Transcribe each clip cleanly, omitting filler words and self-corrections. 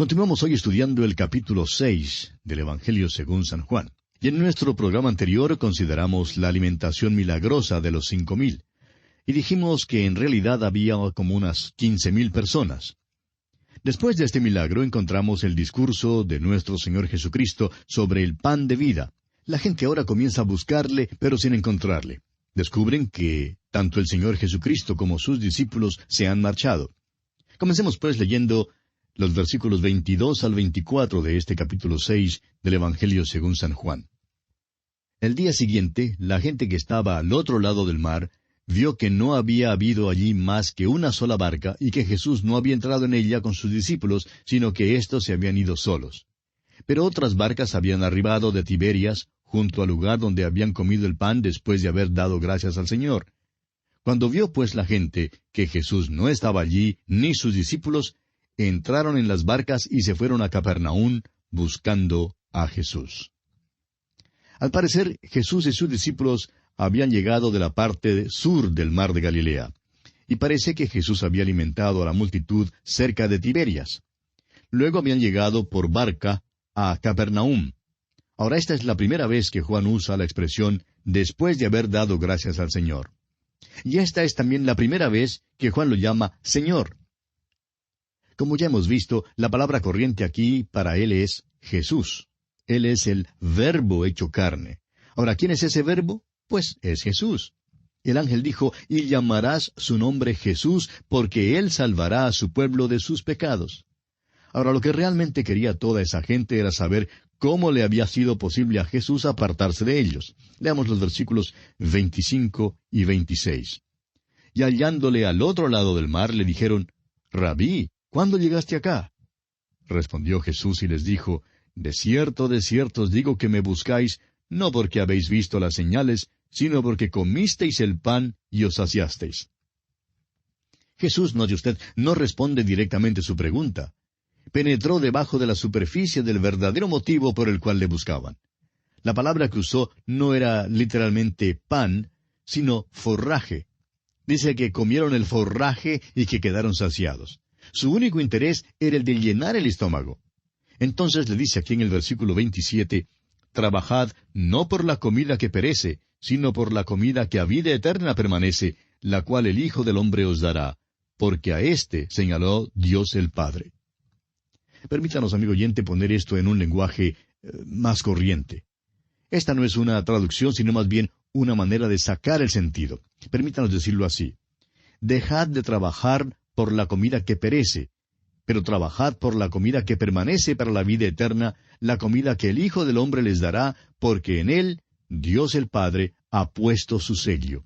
Continuamos hoy estudiando el capítulo 6 del Evangelio según San Juan. Y en nuestro programa anterior consideramos la alimentación milagrosa de los 5,000. Y dijimos que en realidad había como unas 15,000 personas. Después de este milagro encontramos el discurso de nuestro Señor Jesucristo sobre el pan de vida. La gente ahora comienza a buscarle, pero sin encontrarle. Descubren que tanto el Señor Jesucristo como sus discípulos se han marchado. Comencemos pues leyendo los versículos 22 al 24 de este capítulo 6 del Evangelio según San Juan. El día siguiente, la gente que estaba al otro lado del mar vio que no había habido allí más que una sola barca y que Jesús no había entrado en ella con sus discípulos, sino que éstos se habían ido solos. Pero otras barcas habían arribado de Tiberias, junto al lugar donde habían comido el pan después de haber dado gracias al Señor. Cuando vio pues la gente que Jesús no estaba allí, ni sus discípulos, entraron en las barcas y se fueron a Capernaum buscando a Jesús. Al parecer, Jesús y sus discípulos habían llegado de la parte sur del mar de Galilea, y parece que Jesús había alimentado a la multitud cerca de Tiberias. Luego habían llegado por barca a Capernaum. Ahora esta es la primera vez que Juan usa la expresión después de haber dado gracias al Señor. Y esta es también la primera vez que Juan lo llama Señor. Como ya hemos visto, la palabra corriente aquí para él es Jesús. Él es el Verbo hecho carne. Ahora, ¿quién es ese Verbo? Pues es Jesús. El ángel dijo, y llamarás su nombre Jesús, porque él salvará a su pueblo de sus pecados. Ahora, lo que realmente quería toda esa gente era saber cómo le había sido posible a Jesús apartarse de ellos. Leamos los versículos 25 y 26. Y hallándole al otro lado del mar, le dijeron, Rabí, ¿cuándo llegaste acá? Respondió Jesús y les dijo, de cierto os digo que me buscáis, no porque habéis visto las señales, sino porque comisteis el pan y os saciasteis. Jesús, note usted, no responde directamente su pregunta. Penetró debajo de la superficie del verdadero motivo por el cual le buscaban. La palabra que usó no era literalmente pan, sino forraje. Dice que comieron el forraje y que quedaron saciados. Su único interés era el de llenar el estómago. Entonces le dice aquí en el versículo 27, trabajad no por la comida que perece, sino por la comida que a vida eterna permanece, la cual el Hijo del Hombre os dará, porque a éste señaló Dios el Padre. Permítanos, amigo oyente, poner esto en un lenguaje más corriente. Esta no es una traducción, sino más bien una manera de sacar el sentido. Permítanos decirlo así. Dejad de trabajar por la comida que perece, pero trabajad por la comida que permanece para la vida eterna, la comida que el Hijo del Hombre les dará, porque en él Dios el Padre ha puesto su sello.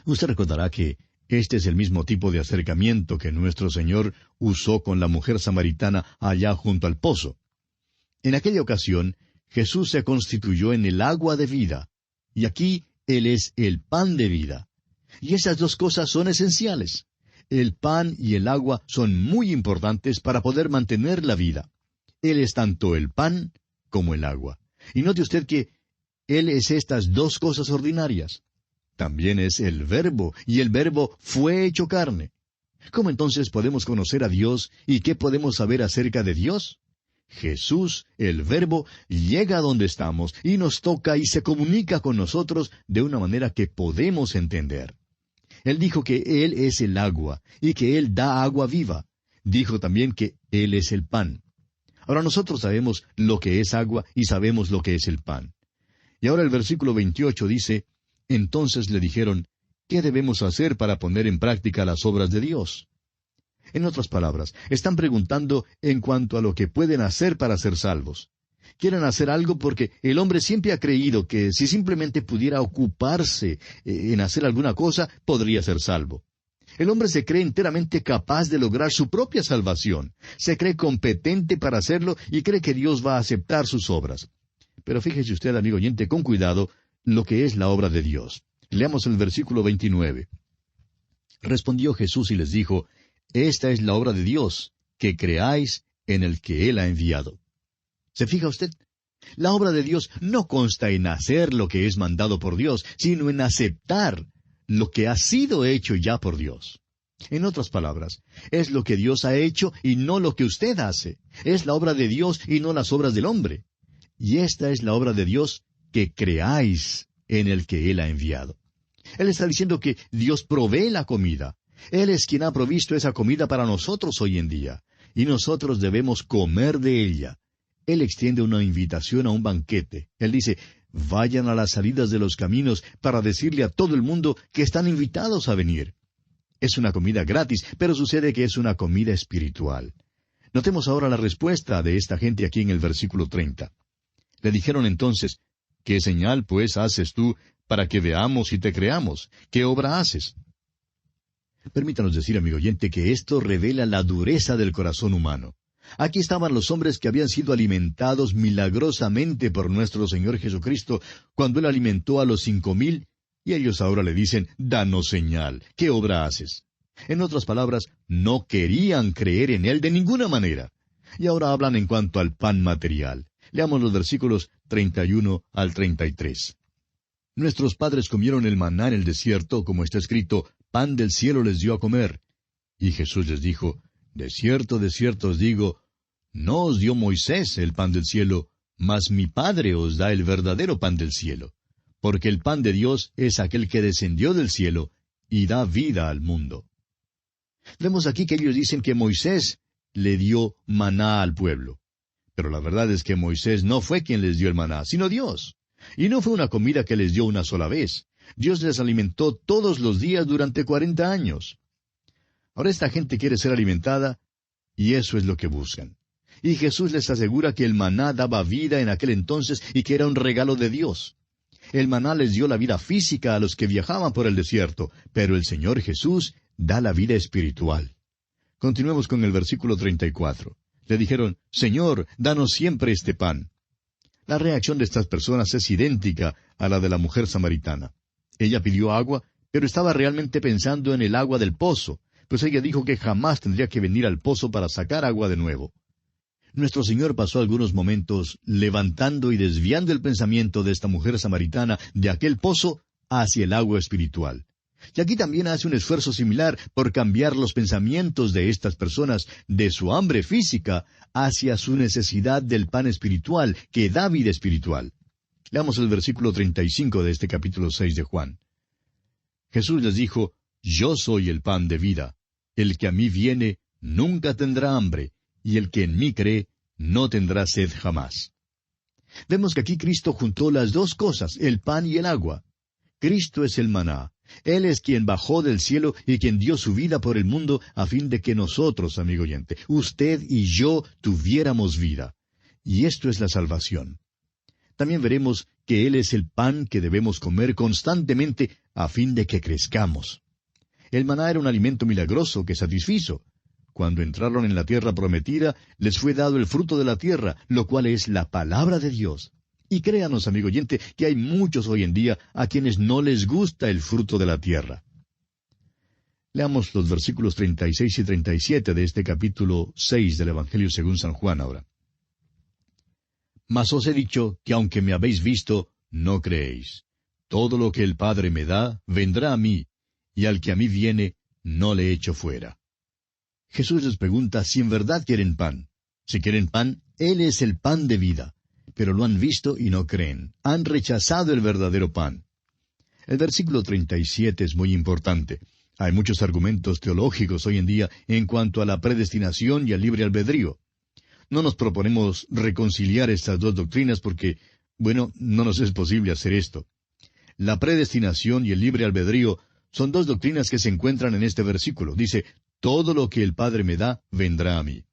Usted recordará que este es el mismo tipo de acercamiento que nuestro Señor usó con la mujer samaritana allá junto al pozo. En aquella ocasión, Jesús se constituyó en el agua de vida, y aquí Él es el pan de vida. Y esas dos cosas son esenciales. El pan y el agua son muy importantes para poder mantener la vida. Él es tanto el pan como el agua. Y note usted que Él es estas dos cosas ordinarias. También es el Verbo, y el Verbo fue hecho carne. ¿Cómo entonces podemos conocer a Dios y qué podemos saber acerca de Dios? Jesús, el Verbo, llega a donde estamos y nos toca y se comunica con nosotros de una manera que podemos entender. Él dijo que Él es el agua y que Él da agua viva. Dijo también que Él es el pan. Ahora nosotros sabemos lo que es agua y sabemos lo que es el pan. Y ahora el versículo 28 dice, entonces le dijeron, ¿qué debemos hacer para poner en práctica las obras de Dios? En otras palabras, están preguntando en cuanto a lo que pueden hacer para ser salvos. Quieren hacer algo porque el hombre siempre ha creído que si simplemente pudiera ocuparse en hacer alguna cosa, podría ser salvo. El hombre se cree enteramente capaz de lograr su propia salvación. Se cree competente para hacerlo y cree que Dios va a aceptar sus obras. Pero fíjese usted, amigo oyente, con cuidado, lo que es la obra de Dios. Leamos el versículo 29. Respondió Jesús y les dijo, esta es la obra de Dios, que creáis en el que Él ha enviado. ¿Se fija usted? La obra de Dios no consta en hacer lo que es mandado por Dios, sino en aceptar lo que ha sido hecho ya por Dios. En otras palabras, es lo que Dios ha hecho y no lo que usted hace. Es la obra de Dios y no las obras del hombre. Y esta es la obra de Dios, que creáis en el que Él ha enviado. Él está diciendo que Dios provee la comida. Él es quien ha provisto esa comida para nosotros hoy en día. Y nosotros debemos comer de ella. Él extiende una invitación a un banquete. Él dice, vayan a las salidas de los caminos para decirle a todo el mundo que están invitados a venir. Es una comida gratis, pero sucede que es una comida espiritual. Notemos ahora la respuesta de esta gente aquí en el versículo 30. Le dijeron entonces, ¿qué señal pues haces tú para que veamos y te creamos? ¿Qué obra haces? Permítanos decir, amigo oyente, que esto revela la dureza del corazón humano. Aquí estaban los hombres que habían sido alimentados milagrosamente por nuestro Señor Jesucristo cuando Él alimentó a los 5,000, y ellos ahora le dicen, danos señal, ¿qué obra haces? En otras palabras, no querían creer en Él de ninguna manera. Y ahora hablan en cuanto al pan material. Leamos los versículos 31 al 33. Nuestros padres comieron el maná en el desierto, como está escrito, pan del cielo les dio a comer. Y Jesús les dijo, de cierto os digo, no os dio Moisés el pan del cielo, mas mi Padre os da el verdadero pan del cielo. Porque el pan de Dios es aquel que descendió del cielo y da vida al mundo. Vemos aquí que ellos dicen que Moisés le dio maná al pueblo. Pero la verdad es que Moisés no fue quien les dio el maná, sino Dios. Y no fue una comida que les dio una sola vez. Dios les alimentó todos los días durante 40 años. Ahora esta gente quiere ser alimentada, y eso es lo que buscan. Y Jesús les asegura que el maná daba vida en aquel entonces y que era un regalo de Dios. El maná les dio la vida física a los que viajaban por el desierto, pero el Señor Jesús da la vida espiritual. Continuemos con el versículo 34. Le dijeron, Señor, danos siempre este pan. La reacción de estas personas es idéntica a la de la mujer samaritana. Ella pidió agua, pero estaba realmente pensando en el agua del pozo, pues ella dijo que jamás tendría que venir al pozo para sacar agua de nuevo. Nuestro Señor pasó algunos momentos levantando y desviando el pensamiento de esta mujer samaritana de aquel pozo hacia el agua espiritual. Y aquí también hace un esfuerzo similar por cambiar los pensamientos de estas personas de su hambre física hacia su necesidad del pan espiritual que da vida espiritual. Leamos el versículo 35 de este capítulo 6 de Juan. Jesús les dijo, Yo soy el pan de vida. El que a mí viene nunca tendrá hambre, y el que en mí cree no tendrá sed jamás. Vemos que aquí Cristo juntó las dos cosas, el pan y el agua. Cristo es el maná. Él es quien bajó del cielo y quien dio su vida por el mundo a fin de que nosotros, amigo oyente, usted y yo tuviéramos vida. Y esto es la salvación. También veremos que Él es el pan que debemos comer constantemente a fin de que crezcamos. El maná era un alimento milagroso que satisfizo. Cuando entraron en la tierra prometida, les fue dado el fruto de la tierra, lo cual es la palabra de Dios. Y créanos, amigo oyente, que hay muchos hoy en día a quienes no les gusta el fruto de la tierra. Leamos los versículos 36 y 37 de este capítulo 6 del Evangelio según San Juan ahora. Mas os he dicho que aunque me habéis visto, no creéis. Todo lo que el Padre me da, vendrá a mí, y al que a mí viene, no le echo fuera. Jesús les pregunta si en verdad quieren pan. Si quieren pan, Él es el pan de vida. Pero lo han visto y no creen. Han rechazado el verdadero pan. El versículo 37 es muy importante. Hay muchos argumentos teológicos hoy en día en cuanto a la predestinación y al libre albedrío. No nos proponemos reconciliar estas dos doctrinas porque, no nos es posible hacer esto. La predestinación y el libre albedrío son dos doctrinas que se encuentran en este versículo. Dice, todo lo que el Padre me da, vendrá a mí.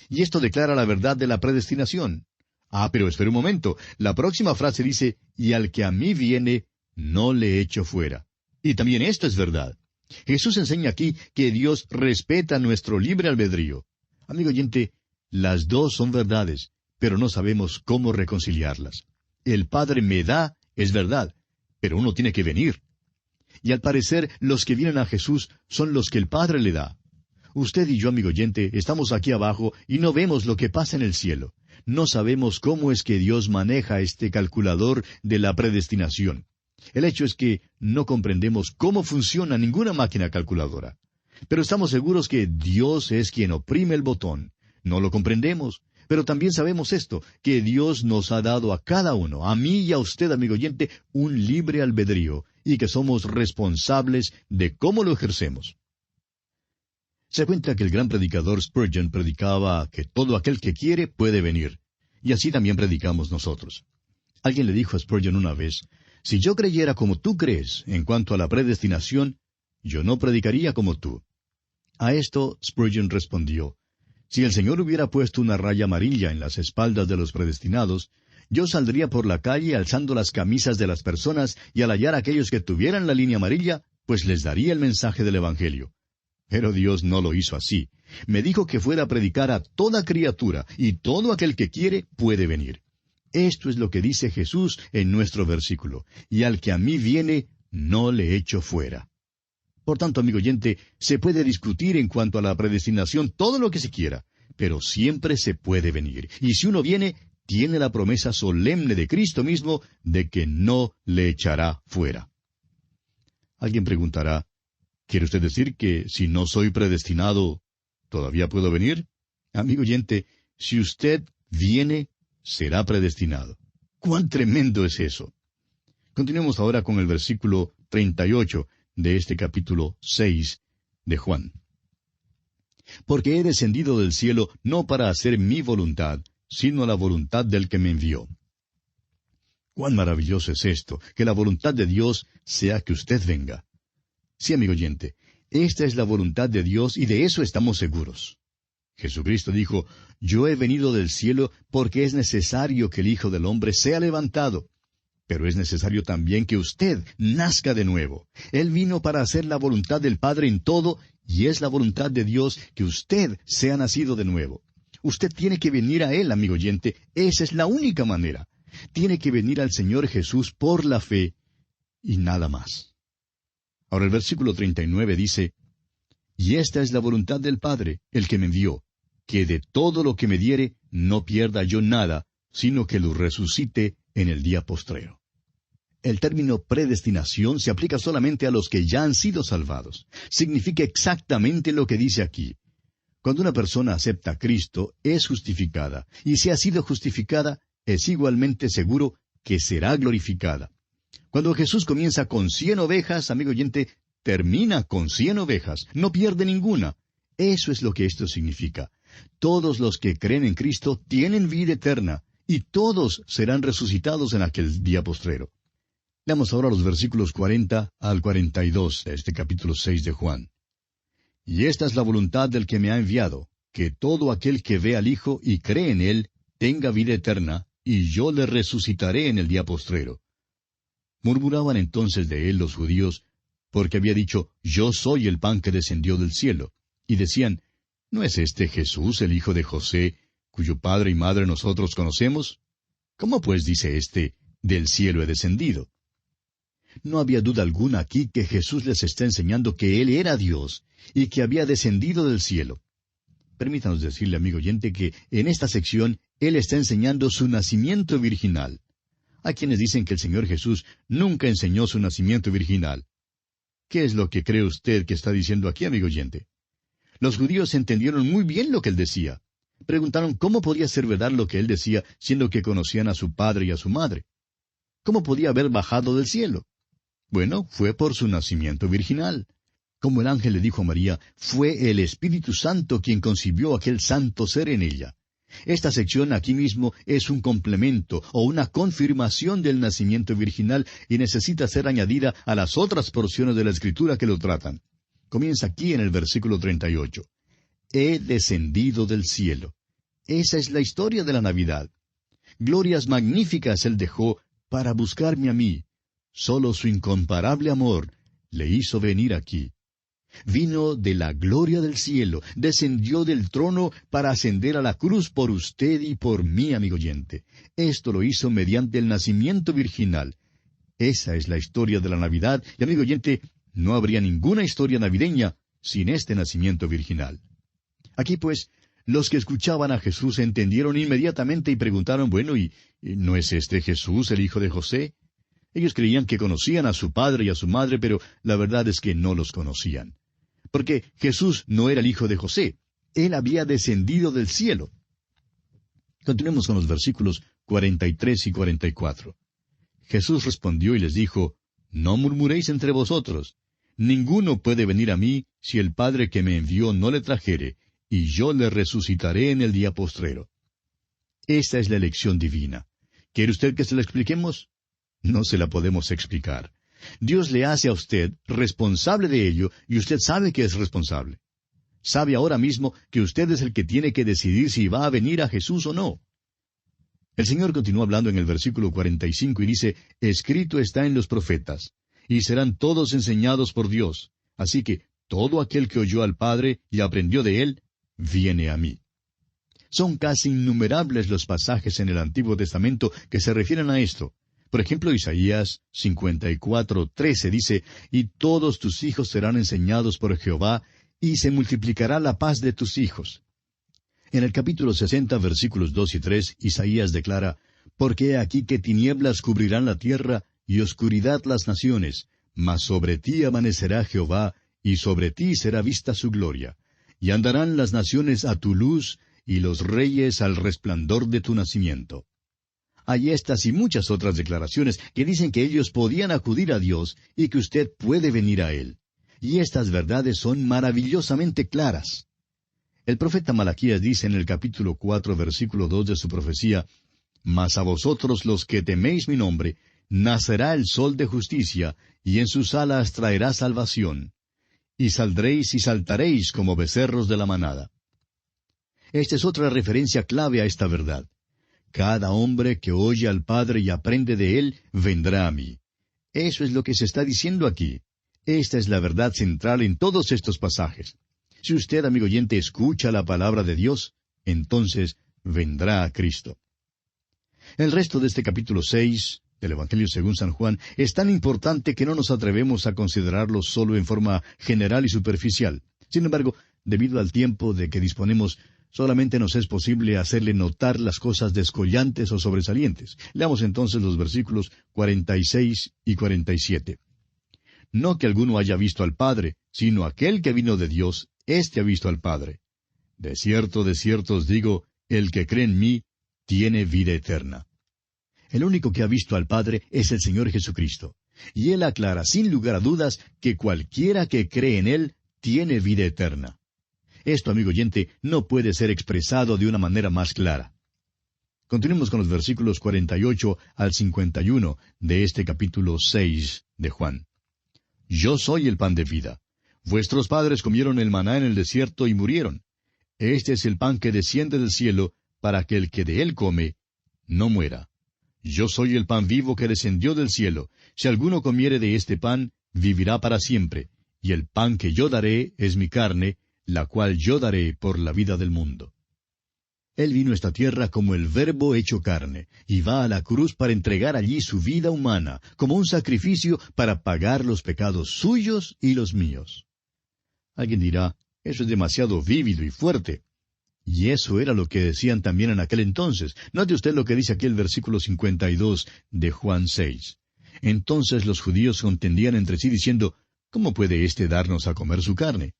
Y esto declara la verdad de la predestinación. Pero espera un momento. La próxima frase dice, y al que a mí viene, no le echo fuera. Y también esto es verdad. Jesús enseña aquí que Dios respeta nuestro libre albedrío. Amigo oyente, las dos son verdades, pero no sabemos cómo reconciliarlas. El Padre me da, es verdad, pero uno tiene que venir. Y al parecer, los que vienen a Jesús son los que el Padre le da. Usted y yo, amigo oyente, estamos aquí abajo y no vemos lo que pasa en el cielo. No sabemos cómo es que Dios maneja este calculador de la predestinación. El hecho es que no comprendemos cómo funciona ninguna máquina calculadora. Pero estamos seguros que Dios es quien oprime el botón. No lo comprendemos, pero también sabemos esto, que Dios nos ha dado a cada uno, a mí y a usted, amigo oyente, un libre albedrío, y que somos responsables de cómo lo ejercemos. Se cuenta que el gran predicador Spurgeon predicaba que todo aquel que quiere puede venir, y así también predicamos nosotros. Alguien le dijo a Spurgeon una vez, si yo creyera como tú crees en cuanto a la predestinación, yo no predicaría como tú. A esto Spurgeon respondió, si el Señor hubiera puesto una raya amarilla en las espaldas de los predestinados, yo saldría por la calle alzando las camisas de las personas y al hallar a aquellos que tuvieran la línea amarilla, pues les daría el mensaje del Evangelio. Pero Dios no lo hizo así. Me dijo que fuera a predicar a toda criatura, y todo aquel que quiere puede venir. Esto es lo que dice Jesús en nuestro versículo, y al que a mí viene, no le echo fuera. Por tanto, amigo oyente, se puede discutir en cuanto a la predestinación todo lo que se quiera, pero siempre se puede venir. Y si uno viene, tiene la promesa solemne de Cristo mismo de que no le echará fuera. Alguien preguntará, ¿quiere usted decir que si no soy predestinado, todavía puedo venir? Amigo oyente, si usted viene, será predestinado. ¡Cuán tremendo es eso! Continuemos ahora con el versículo 38 de este capítulo 6 de Juan. Porque he descendido del cielo no para hacer mi voluntad, sino la voluntad del que me envió. Cuán maravilloso es esto, que la voluntad de Dios sea que usted venga. Sí, amigo oyente, esta es la voluntad de Dios y de eso estamos seguros. Jesucristo dijo, yo he venido del cielo porque es necesario que el Hijo del Hombre sea levantado. Pero es necesario también que usted nazca de nuevo. Él vino para hacer la voluntad del Padre en todo, y es la voluntad de Dios que usted sea nacido de nuevo. Usted tiene que venir a Él, amigo oyente. Esa es la única manera. Tiene que venir al Señor Jesús por la fe, y nada más. Ahora el versículo 39 dice, y esta es la voluntad del Padre, el que me envió, que de todo lo que me diere no pierda yo nada, sino que lo resucite en el día postrero. El término predestinación se aplica solamente a los que ya han sido salvados. Significa exactamente lo que dice aquí. Cuando una persona acepta a Cristo, es justificada, y si ha sido justificada, es igualmente seguro que será glorificada. Cuando Jesús comienza con 100 ovejas, amigo oyente, termina con 100 ovejas, no pierde ninguna. Eso es lo que esto significa. Todos los que creen en Cristo tienen vida eterna, y todos serán resucitados en aquel día postrero. Leamos ahora los versículos 40 al 42 de este capítulo 6 de Juan. Y esta es la voluntad del que me ha enviado, que todo aquel que ve al Hijo y cree en Él, tenga vida eterna, y yo le resucitaré en el día postrero. Murmuraban entonces de él los judíos, porque había dicho, yo soy el pan que descendió del cielo. Y decían, ¿no es este Jesús el hijo de José, cuyo padre y madre nosotros conocemos? ¿Cómo pues dice éste, del cielo he descendido? No había duda alguna aquí que Jesús les está enseñando que Él era Dios, y que había descendido del cielo. Permítanos decirle, amigo oyente, que en esta sección Él está enseñando su nacimiento virginal. Hay quienes dicen que el Señor Jesús nunca enseñó su nacimiento virginal. ¿Qué es lo que cree usted que está diciendo aquí, amigo oyente? Los judíos entendieron muy bien lo que Él decía. Preguntaron cómo podía ser verdad lo que Él decía, siendo que conocían a su padre y a su madre. ¿Cómo podía haber bajado del cielo? Bueno, fue por su nacimiento virginal. Como el ángel le dijo a María, fue el Espíritu Santo quien concibió aquel santo ser en ella. Esta sección aquí mismo es un complemento o una confirmación del nacimiento virginal y necesita ser añadida a las otras porciones de la Escritura que lo tratan. Comienza aquí en el versículo 38. He descendido del cielo. Esa es la historia de la Navidad. Glorias magníficas Él dejó para buscarme a mí. Solo su incomparable amor le hizo venir aquí. Vino de la gloria del cielo, descendió del trono para ascender a la cruz por usted y por mí, amigo oyente. Esto lo hizo mediante el nacimiento virginal. Esa es la historia de la Navidad, y amigo oyente, no habría ninguna historia navideña sin este nacimiento virginal. Aquí pues, los que escuchaban a Jesús entendieron inmediatamente y preguntaron, bueno, ¿y no es este Jesús el hijo de José? Ellos creían que conocían a su padre y a su madre, pero la verdad es que no los conocían. porque Jesús no era el hijo de José. Él había descendido del cielo. Continuemos con los versículos 43 y 44. Jesús respondió y les dijo, No murmuréis entre vosotros. Ninguno puede venir a mí si el Padre que me envió no le trajere, y yo le resucitaré en el día postrero. Esta es la elección divina. ¿Quiere usted que se la expliquemos? No se la podemos explicar. Dios le hace a usted responsable de ello, y usted sabe que es responsable. Sabe ahora mismo que usted es el que tiene que decidir si va a venir a Jesús o no. El Señor continúa hablando en el versículo 45 y dice, Escrito está en los profetas, y serán todos enseñados por Dios. Así que todo aquel que oyó al Padre y aprendió de Él, viene a mí. Son casi innumerables los pasajes en el Antiguo Testamento que se refieren a esto. Por ejemplo, Isaías 54:13 dice, Y todos tus hijos serán enseñados por Jehová, y se multiplicará la paz de tus hijos. En el capítulo 60, versículos 2 y 3, Isaías declara, Porque he aquí que tinieblas cubrirán la tierra, y oscuridad las naciones, mas sobre ti amanecerá Jehová, y sobre ti será vista su gloria. Y andarán las naciones a tu luz, y los reyes al resplandor de tu nacimiento. Hay estas y muchas otras declaraciones que dicen que ellos podían acudir a Dios y que usted puede venir a Él. Y estas verdades son maravillosamente claras. El profeta Malaquías dice en el capítulo 4, versículo 2 de su profecía, Mas a vosotros los que teméis mi nombre, nacerá el sol de justicia, y en sus alas traerá salvación. Y saldréis y saltaréis como becerros de la manada. Esta es otra referencia clave a esta verdad. Cada hombre que oye al Padre y aprende de Él, vendrá a mí. Eso es lo que se está diciendo aquí. Esta es la verdad central en todos estos pasajes. Si usted, amigo oyente, escucha la palabra de Dios, entonces vendrá a Cristo. El resto de este capítulo 6 del Evangelio según San Juan es tan importante que no nos atrevemos a considerarlo solo en forma general y superficial. Sin embargo, debido al tiempo de que disponemos, solamente nos es posible hacerle notar las cosas descollantes o sobresalientes. Leamos entonces los versículos 46 y 47. No que alguno haya visto al Padre, sino aquel que vino de Dios, éste ha visto al Padre. De cierto os digo, el que cree en mí, tiene vida eterna. El único que ha visto al Padre es el Señor Jesucristo. Y Él aclara sin lugar a dudas que cualquiera que cree en Él tiene vida eterna. Esto, amigo oyente, no puede ser expresado de una manera más clara. Continuemos con los versículos 48 al 51 de este capítulo 6 de Juan. Yo soy el pan de vida. Vuestros padres comieron el maná en el desierto y murieron. Este es el pan que desciende del cielo, para que el que de él come no muera. Yo soy el pan vivo que descendió del cielo. Si alguno comiere de este pan, vivirá para siempre. Y el pan que yo daré es mi carne, la cual yo daré por la vida del mundo. Él vino a esta tierra como el Verbo hecho carne, y va a la cruz para entregar allí su vida humana, como un sacrificio para pagar los pecados suyos y los míos. Alguien dirá, eso es demasiado vívido y fuerte. Y eso era lo que decían también en aquel entonces. Note usted lo que dice aquí el versículo 52 de Juan 6. Entonces los judíos contendían entre sí diciendo, ¿cómo puede éste darnos a comer su carne?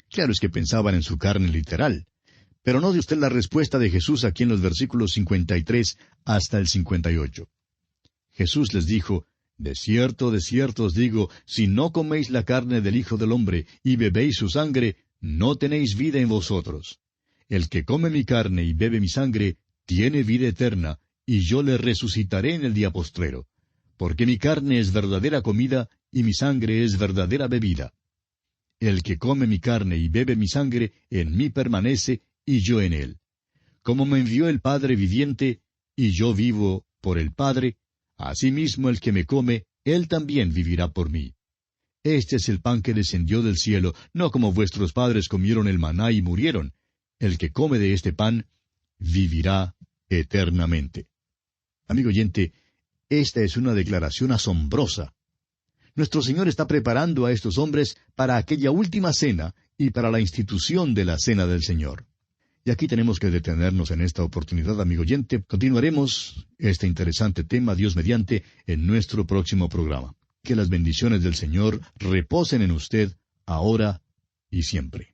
Claro es que pensaban en su carne literal. Pero note usted la respuesta de Jesús aquí en los versículos 53 hasta el 58. Jesús les dijo, de cierto os digo, si no coméis la carne del Hijo del Hombre y bebéis su sangre, no tenéis vida en vosotros. El que come mi carne y bebe mi sangre, tiene vida eterna, y yo le resucitaré en el día postrero. Porque mi carne es verdadera comida, y mi sangre es verdadera bebida. El que come mi carne y bebe mi sangre, en mí permanece, y yo en él. Como me envió el Padre viviente, y yo vivo por el Padre, asimismo el que me come, él también vivirá por mí. Este es el pan que descendió del cielo, no como vuestros padres comieron el maná y murieron. El que come de este pan, vivirá eternamente. Amigo oyente, esta es una declaración asombrosa. Nuestro Señor está preparando a estos hombres para aquella última cena y para la institución de la cena del Señor. Y aquí tenemos que detenernos en esta oportunidad, amigo oyente. Continuaremos este interesante tema, Dios mediante, en nuestro próximo programa. Que las bendiciones del Señor reposen en usted, ahora y siempre.